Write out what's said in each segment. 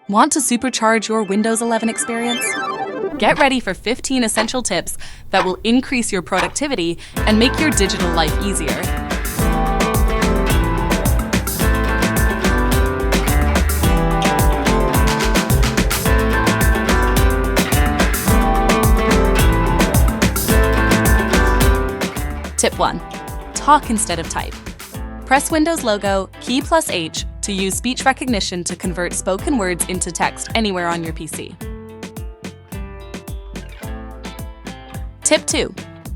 Want to supercharge your Windows 11 experience? Get ready for 15 essential tips that will increase your productivity and make your digital life easier. Tip 1. Talk instead of type. Press Windows logo, key plus H, to use speech recognition to convert spoken words into text anywhere on your PC. Tip 2.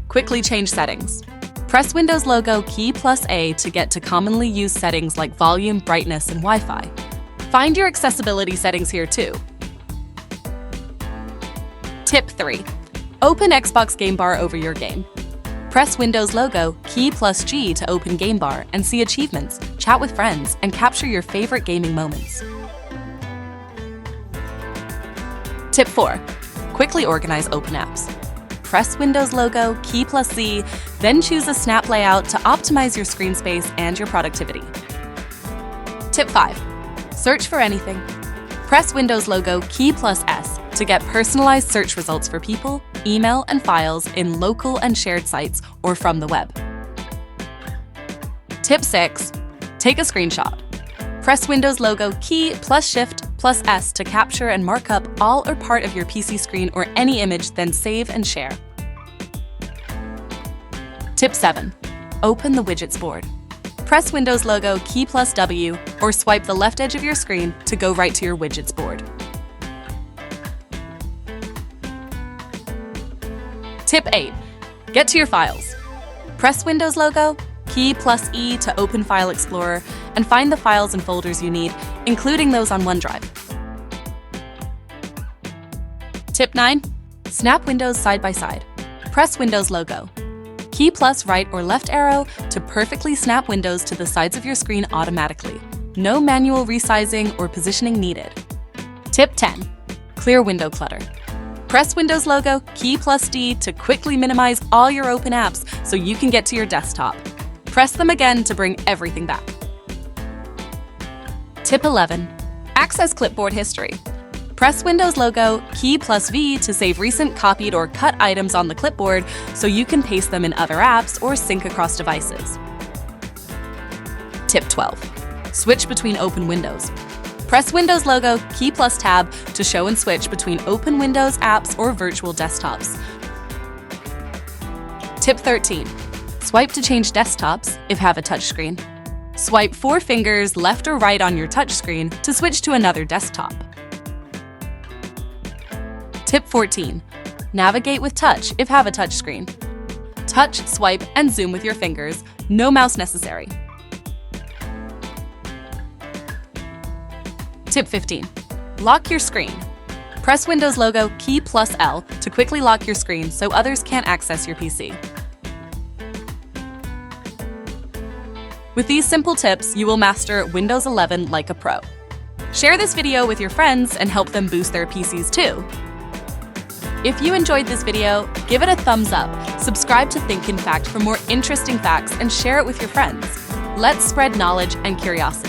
Quickly change settings. Press Windows logo, key plus A to get to commonly used settings like volume, brightness, and Wi-Fi. Find your accessibility settings here too. Tip 3. Open Xbox Game Bar over your game. Press Windows logo, key plus G to open Game Bar and see achievements, chat with friends, and capture your favorite gaming moments. Tip 4. Quickly organize open apps. Press Windows logo, key plus Z, then choose a snap layout to optimize your screen space and your productivity. Tip 5. Search for anything. Press Windows logo, key plus S to get personalized search results for people, email, and files in local and shared sites or from the web. Tip 6. Take a screenshot. Press Windows logo, key plus Shift plus S to capture and mark up all or part of your PC screen or any image, then save and share. Tip 7. Open the widgets board. Press Windows logo, key plus W, or swipe the left edge of your screen to go right to your widgets board. Tip 8. Get to your files. Press Windows logo, key plus E to open File Explorer and find the files and folders you need, including those on OneDrive. Tip 9. Snap windows side by side. Press Windows logo, key plus right or left arrow to perfectly snap windows to the sides of your screen automatically. No manual resizing or positioning needed. Tip 10. Clear window clutter. Press Windows logo, key plus D to quickly minimize all your open apps so you can get to your desktop. Press them again to bring everything back. Tip 11. Access clipboard history. Press Windows logo, key plus V to save recent copied or cut items on the clipboard so you can paste them in other apps or sync across devices. Tip 12. Switch between open windows. Press Windows logo, key plus Tab to show and switch between open Windows apps or virtual desktops. Tip 13. Swipe to change desktops if have a touchscreen. Swipe 4 fingers left or right on your touchscreen to switch to another desktop. Tip 14. Navigate with touch if have a touchscreen. Touch, swipe, and zoom with your fingers. No mouse necessary. Tip 15. Lock your screen. Press Windows logo, key plus L to quickly lock your screen so others can't access your PC. With these simple tips, you will master Windows 11 like a pro. Share this video with your friends and help them boost their PCs too. If you enjoyed this video, give it a thumbs up, subscribe to ThinkInFact for more interesting facts, and share it with your friends. Let's spread knowledge and curiosity.